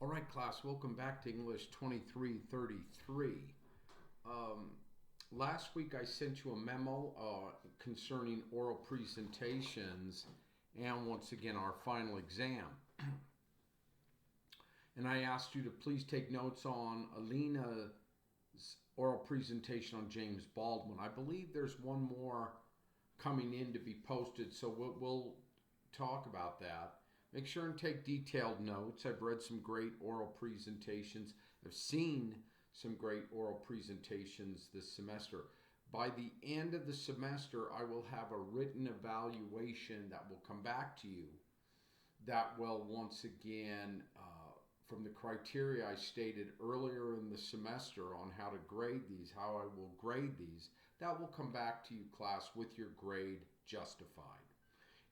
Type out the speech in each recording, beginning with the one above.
All right, class, welcome back to English 2333. Um, Last week I sent you a memo concerning oral presentations and once again our final exam. And I asked you to please take notes on Alina's oral presentation on James Baldwin. I believe there's one more coming in to be posted, so we'll talk about that. Make sure and take detailed notes. I've read some great oral presentations. I've seen some great oral presentations this semester. By the end of the semester, I will have a written evaluation that will come back to you that will once again, from the criteria I stated earlier in the semester on how to grade these, how I will grade these, that will come back to you, class, with your grade justified.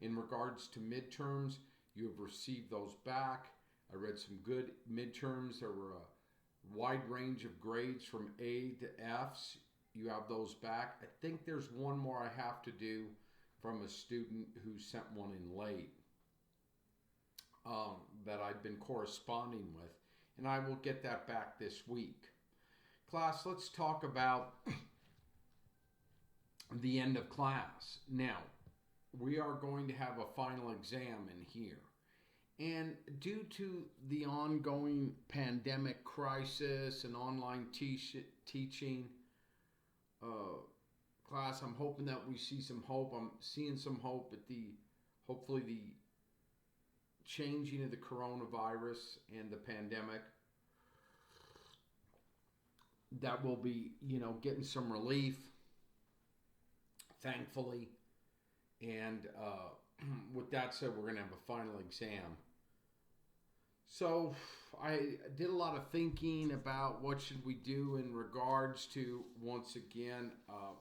In regards to midterms, you have received those back. I read some good midterms. There were a wide range of grades from A to F's. You have those back. I think there's one more I have to do from a student who sent one in late that I've been corresponding with, and I will get that back this week. Class, let's talk about the end of class. Now, we are going to have a final exam in here. And due to the ongoing pandemic crisis and online teaching, class, I'm hoping that we see some hope. I'm seeing some hope at hopefully the changing of the coronavirus and the pandemic. That will be, getting some relief, thankfully. And with that said, we're going to have a final exam. So I did a lot of thinking about what should we do in regards to, once again,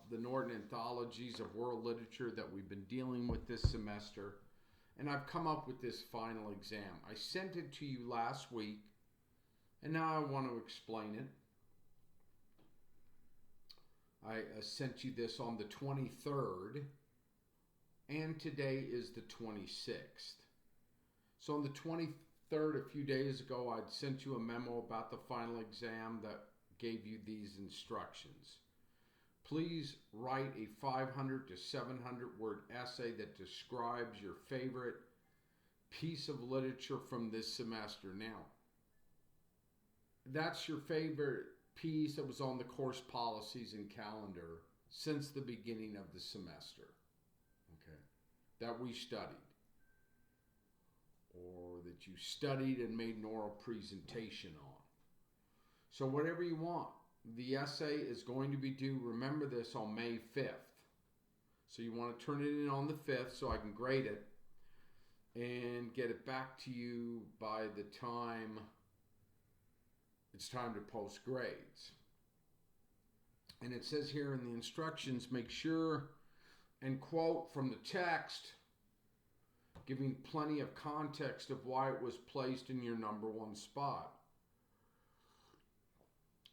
the Norton Anthologies of World Literature that we've been dealing with this semester. And I've come up with this final exam. I sent it to you last week, and now I want to explain it. I sent you this on the 23rd, and today is the 26th. So on the 23rd, a few days ago, I'd sent you a memo about the final exam that gave you these instructions. Please write a 500 to 700 word essay that describes your favorite piece of literature from this semester. Now, that's your favorite piece that was on the course policies and calendar since the beginning of the semester, okay, that we studied, or that you studied and made an oral presentation on. So whatever you want. The essay is going to be due, remember this, on May 5th. So you want to turn it in on the 5th so I can grade it and get it back to you by the time it's time to post grades. And it says here in the instructions, make sure and quote from the text, giving plenty of context of why it was placed in your number one spot.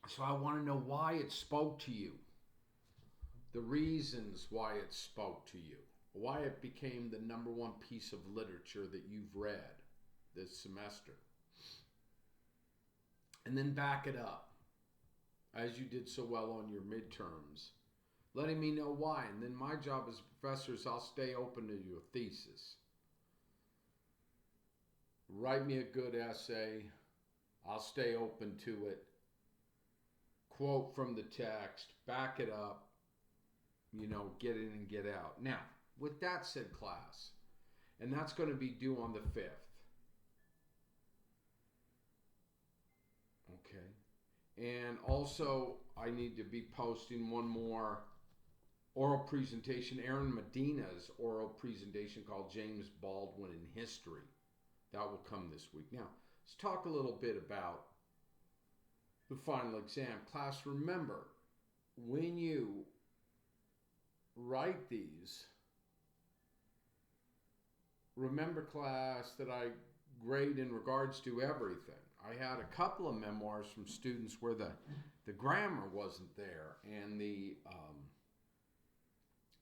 So I want to know why it spoke to you, the reasons why it spoke to you, why it became the number one piece of literature that you've read this semester. And then back it up, as you did so well on your midterms, letting me know why. And then my job as a professor is I'll stay open to your thesis. Write me a good essay. I'll stay open to it. Quote from the text, back it up, get in and get out. Now, with that said, class, and that's going to be due on the 5th. Okay. And also, I need to be posting one more oral presentation, Aaron Medina's oral presentation called James Baldwin in History. That will come this week. Now, let's talk a little bit about the final exam. Class, remember, when you write these, remember, class, that I grade in regards to everything. I had a couple of memoirs from students where the grammar wasn't there and the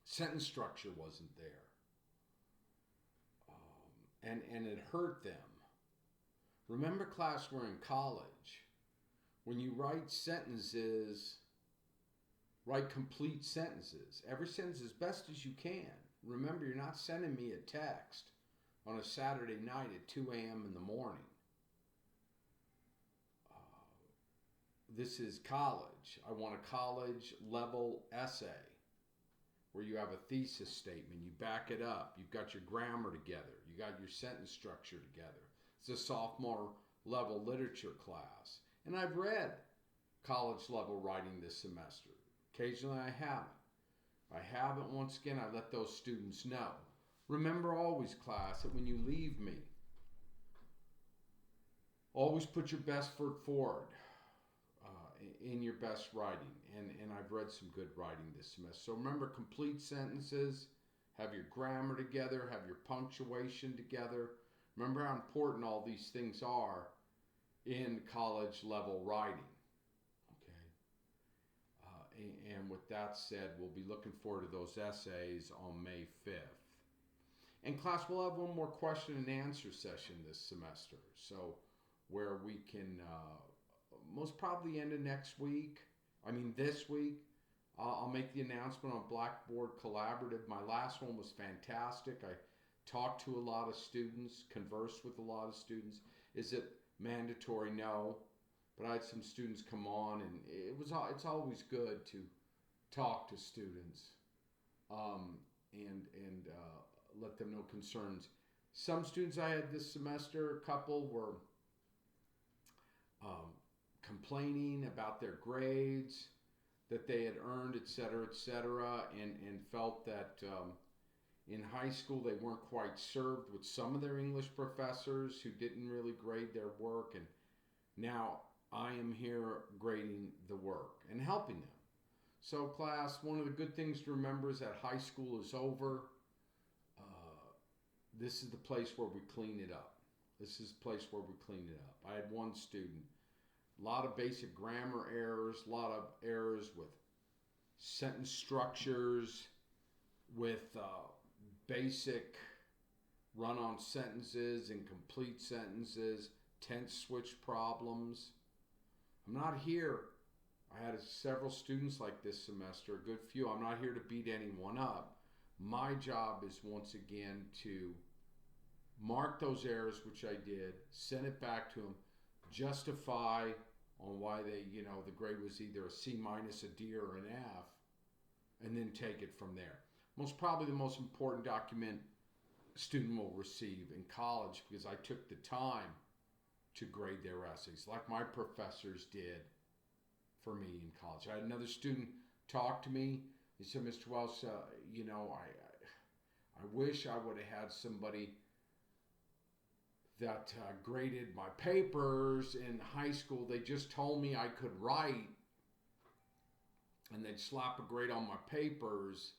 sentence structure wasn't there. And it hurt them. Remember, class, we're in college. When you write sentences, write complete sentences. Every sentence as best as you can. Remember, you're not sending me a text on a Saturday night at 2 a.m. in the morning. This is college. I want a college level essay where you have a thesis statement, you back it up, you've got your grammar together, you got your sentence structure together. It's a sophomore level literature class. And I've read college level writing this semester. Occasionally I haven't. If I haven't, once again, I let those students know. Remember always, class, that when you leave me, always put your best foot forward in your best writing. And I've read some good writing this semester. So remember, complete sentences, have your grammar together, have your punctuation together. Remember how important all these things are in college level writing. Okay. And with that said, we'll be looking forward to those essays on May 5th. And class, we'll have one more question and answer session this semester. So where we can most probably end of this week, I'll make the announcement on Blackboard Collaborative. My last one was fantastic. I talked to a lot of students, conversed with a lot of students. Is it mandatory? No. But I had some students come on, and it's always good to talk to students and let them know concerns. Some students I had this semester, a couple were complaining about their grades that they had earned, et cetera, and felt that in high school they weren't quite served with some of their English professors who didn't really grade their work, and now I am here grading the work and helping them. So class, one of the good things to remember is that high school is over. This is the place where we clean it up. I had one student, a lot of basic grammar errors, a lot of errors with sentence structures, with basic run-on sentences, incomplete sentences, tense switch problems. I'm not here. I had several students like this semester, a good few. I'm not here to beat anyone up. My job is once again to mark those errors, which I did, send it back to them, justify on why the grade was either a C minus, a D, or an F, and then take it from there. Most probably the most important document a student will receive in college, because I took the time to grade their essays like my professors did for me in college. I had another student talk to me. He said, Mr. Welsh, I wish I would have had somebody that graded my papers in high school. They just told me I could write, and they'd slap a grade on my papers,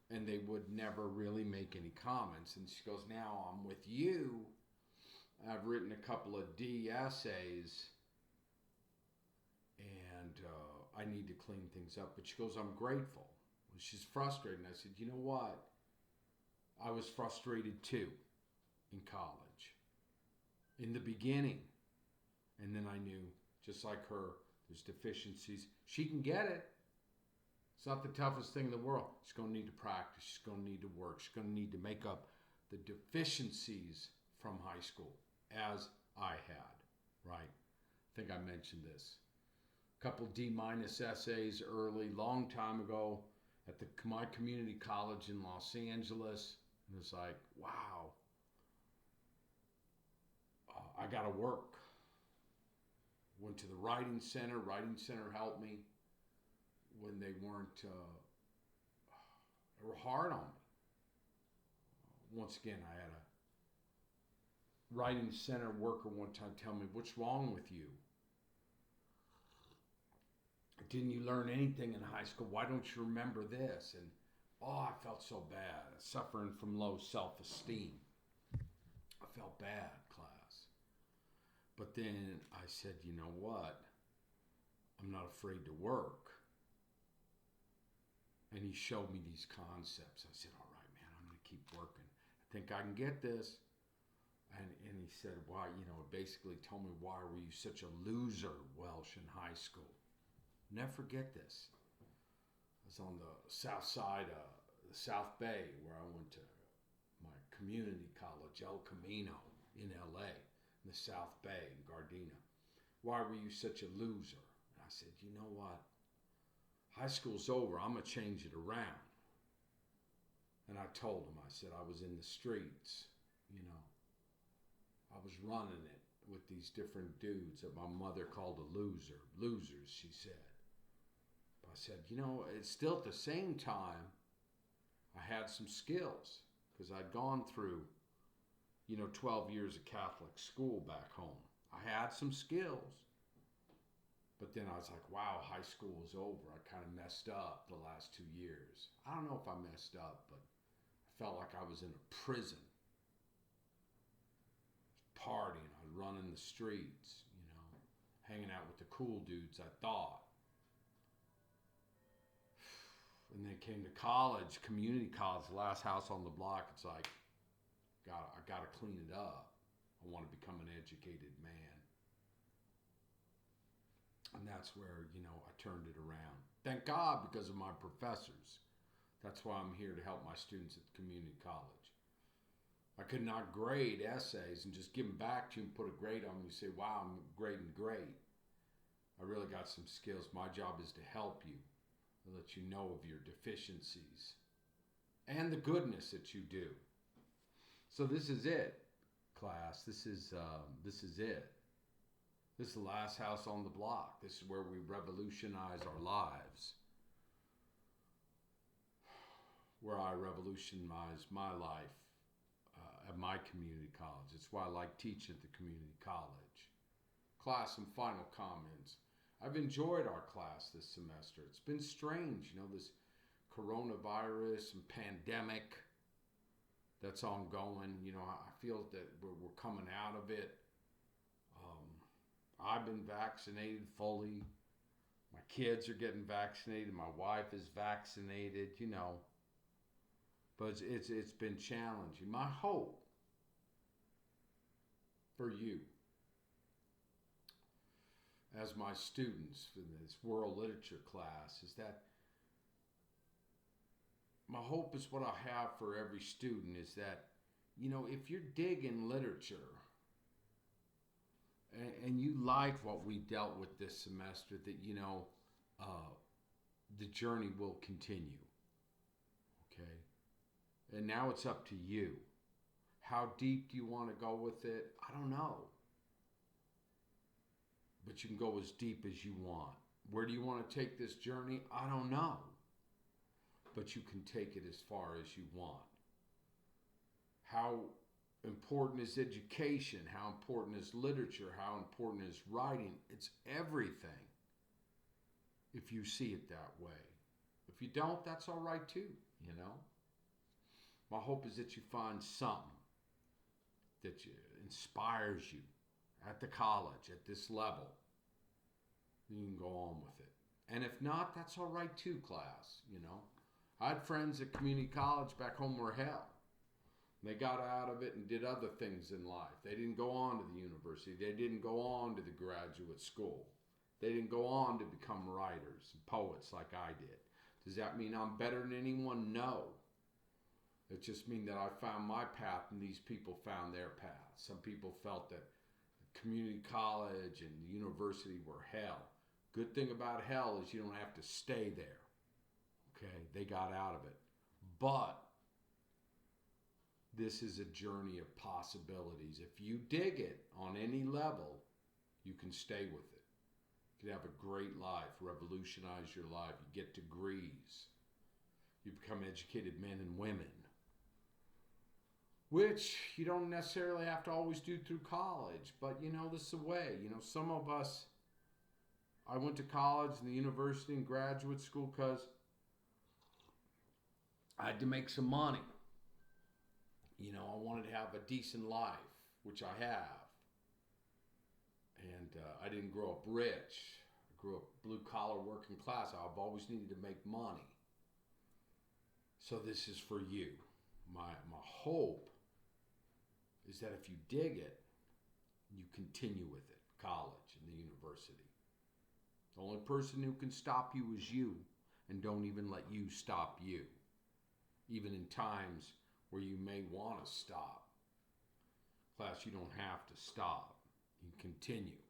and they would never really make any comments. And she goes, now I'm with you. I've written a couple of D essays, and I need to clean things up. But she goes, I'm grateful. She's frustrated. And I said, you know what? I was frustrated too in college. In the beginning. And then I knew, just like her, there's deficiencies. She can get it. It's not the toughest thing in the world. She's going to need to practice. She's going to need to work. She's going to need to make up the deficiencies from high school, as I had, right? I think I mentioned this. A couple D- essays early, long time ago at my community college in Los Angeles. And it's like, wow. I got to work. Went to the Writing Center. Writing Center helped me when they weren't, they were hard on me. Once again, I had a Writing Center worker one time tell me, what's wrong with you? Didn't you learn anything in high school? Why don't you remember this? And, I felt so bad. Suffering from low self-esteem. I felt bad, class. But then I said, you know what? I'm not afraid to work. And he showed me these concepts. I said, all right, man, I'm going to keep working. I think I can get this. And he said, why, it basically told me, why were you such a loser, Welsh, in high school? Never forget this. I was on the south side of the South Bay, where I went to my community college, El Camino, in LA, in the South Bay, in Gardena. Why were you such a loser? And I said, you know what? High school's over. I'm going to change it around. And I told him, I said, I was in the streets, I was running it with these different dudes that my mother called a loser. Losers, she said. But I said, it's still at the same time, I had some skills because I'd gone through, 12 years of Catholic school back home. I had some skills. But then I was like, wow, high school was over. I kind of messed up the last 2 years. I don't know if I messed up, but I felt like I was in a prison. Partying, I'd run in the streets, hanging out with the cool dudes, I thought. And then came to college, community college, the last house on the block. It's like, I got to clean it up. I want to become an educated man. And that's where, I turned it around. Thank God, because of my professors. That's why I'm here to help my students at the community college. I could not grade essays and just give them back to you and put a grade on them. You say, wow, I'm grading great. I really got some skills. My job is to help you and let you know of your deficiencies and the goodness that you do. So this is it, class. This is it. This is the last house on the block. This is where we revolutionize our lives. Where I revolutionize my life at my community college. It's why I like teaching at the community college. Class, some final comments. I've enjoyed our class this semester. It's been strange, this coronavirus and pandemic that's ongoing. I feel that we're coming out of it. I've been vaccinated fully. My kids are getting vaccinated. My wife is vaccinated, But it's been challenging. My hope for you as my students in this world literature class is that my hope is what I have for every student is that, if you're digging literature and you like what we dealt with this semester, that, the journey will continue. Okay? And now it's up to you. How deep do you want to go with it? I don't know. But you can go as deep as you want. Where do you want to take this journey? I don't know. But you can take it as far as you want. How important is education? How important is literature? How important is writing? It's everything if you see it that way. If you don't, that's all right too, My hope is that you find something that inspires you at the college, at this level. You can go on with it. And if not, that's all right too, class, I had friends at community college back home were hell. They got out of it and did other things in life. They didn't go on to the university. They didn't go on to the graduate school. They didn't go on to become writers and poets like I did. Does that mean I'm better than anyone? No. It just means that I found my path and these people found their path. Some people felt that community college and the university were hell. Good thing about hell is you don't have to stay there. Okay, they got out of it. But this is a journey of possibilities. If you dig it on any level, you can stay with it. You can have a great life, revolutionize your life. You get degrees. You become educated men and women, which you don't necessarily have to always do through college. But, this is the way. Some of us, I went to college and the university and graduate school because I had to make some money. I wanted to have a decent life, which I have. And I didn't grow up rich. I grew up blue-collar working class. I've always needed to make money. So this is for you. My hope is that if you dig it, you continue with it, college and the university. The only person who can stop you is you, and don't even let you stop you. Even in times where you may want to stop. Class, you don't have to stop. You continue.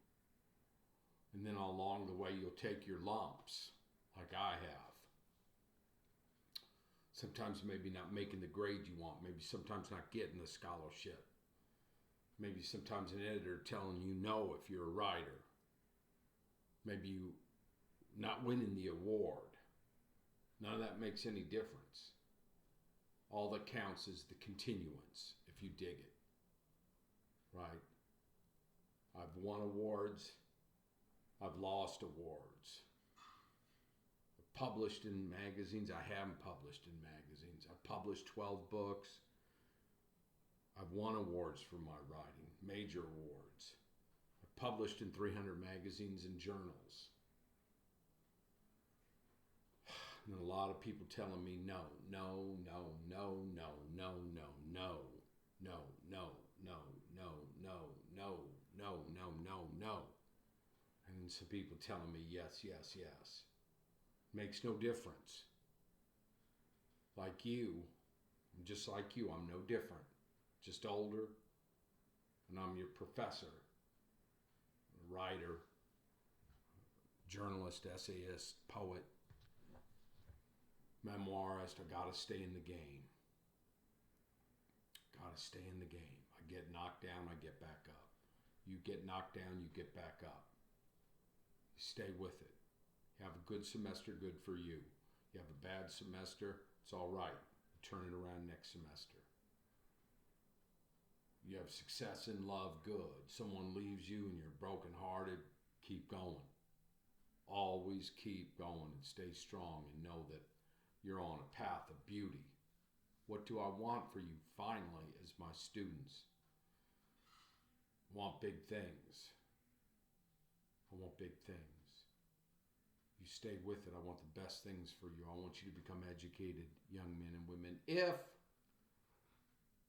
And then along the way, you'll take your lumps, like I have. Sometimes maybe not making the grade you want. Maybe sometimes not getting the scholarship. Maybe sometimes an editor telling you no if you're a writer. Maybe you not winning the award. None of that makes any difference. All that counts is the continuance, if you dig it. Right? I've won awards. I've lost awards. I've published in magazines. I haven't published in magazines. I've published 12 books. I've won awards for my writing, major awards. I've published in 300 magazines and journals. And a lot of people telling me no, no, no, no, no, no, no, no, no, no, no, no, no, no, no, no, no, no. And some people telling me yes, yes, yes. Makes no difference. Like you, I'm just like you, I'm no different. Just older, and I'm your professor, writer, journalist, essayist, poet, memoirist. I gotta stay in the game. Gotta stay in the game. I get knocked down, I get back up. You get knocked down, you get back up. Stay with it. You have a good semester, good for you. You have a bad semester, it's all right. Turn it around next semester. You have success in love, good. Someone leaves you and you're brokenhearted, keep going. Always keep going and stay strong and know that you're on a path of beauty. What do I want for you finally as my students? I want big things. I want big things. You stay with it. I want the best things for you. I want you to become educated young men and women. If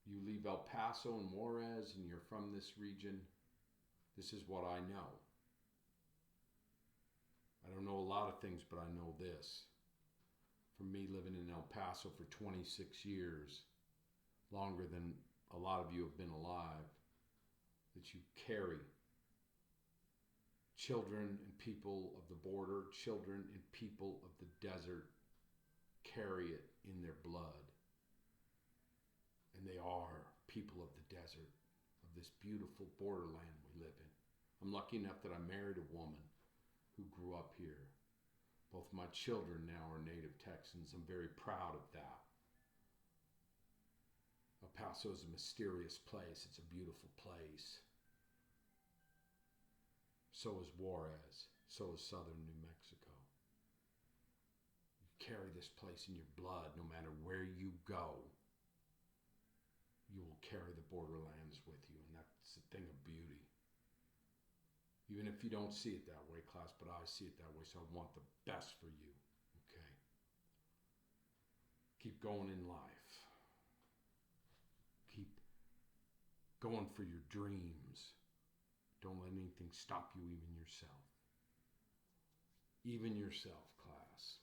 you leave El Paso and Juarez and you're from this region, this is what I know. I don't know a lot of things, but I know this. For me, living in El Paso for 26 years, longer than a lot of you have been alive, that you carry children and people of the border, children and people of the desert, carry it in their blood. And they are people of the desert, of this beautiful borderland we live in. I'm lucky enough that I married a woman who grew up here. Both my children now are native Texans. I'm very proud of that. El Paso is a mysterious place. It's a beautiful place. So is Juarez. So is southern New Mexico. You carry this place in your blood no matter where you go. You will carry the borderlands with you, and that's a thing of beauty. Even if you don't see it that way, class, but I see it that way, so I want the best for you, okay? Keep going in life. Keep going for your dreams. Don't let anything stop you, even yourself. Even yourself, class.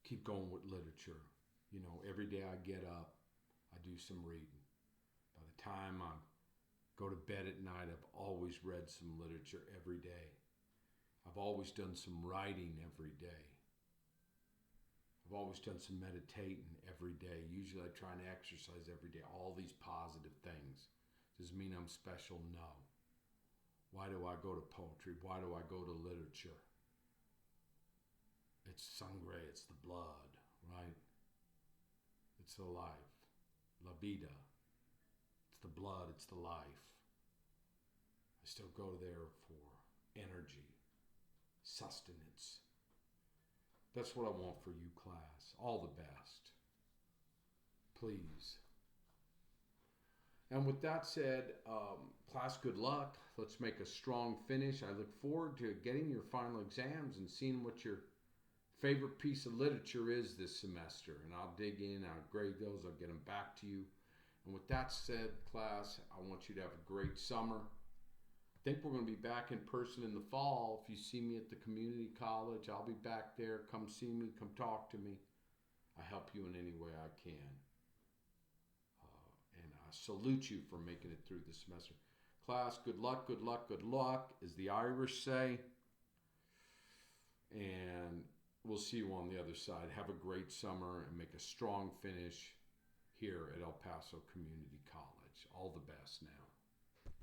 Keep going with literature. You know, every day I get up, I do some reading. By the time I go to bed at night, I've always read some literature every day. I've always done some writing every day. I've always done some meditating every day. Usually I try and exercise every day. All these positive things. Does it mean I'm special? No. Why do I go to poetry? Why do I go to literature? It's sangre, it's the blood, right? It's the life. La vida. It's the blood, it's the life. I still go there for energy, sustenance. That's what I want for you, class. All the best. Please. And with that said, class, good luck. Let's make a strong finish. I look forward to getting your final exams and seeing what your favorite piece of literature is this semester, and I'll dig in, I'll grade those, I'll get them back to you. And with that said, class, I want you to have a great summer. I think we're going to be back in person in the fall. If you see me at the community college, I'll be back there. Come see me, come talk to me. I help you in any way I can. And I salute you for making it through the semester. Class, good luck, good luck, good luck, as the Irish say. And we'll see you on the other side. Have a great summer and make a strong finish here at El Paso Community College. All the best now.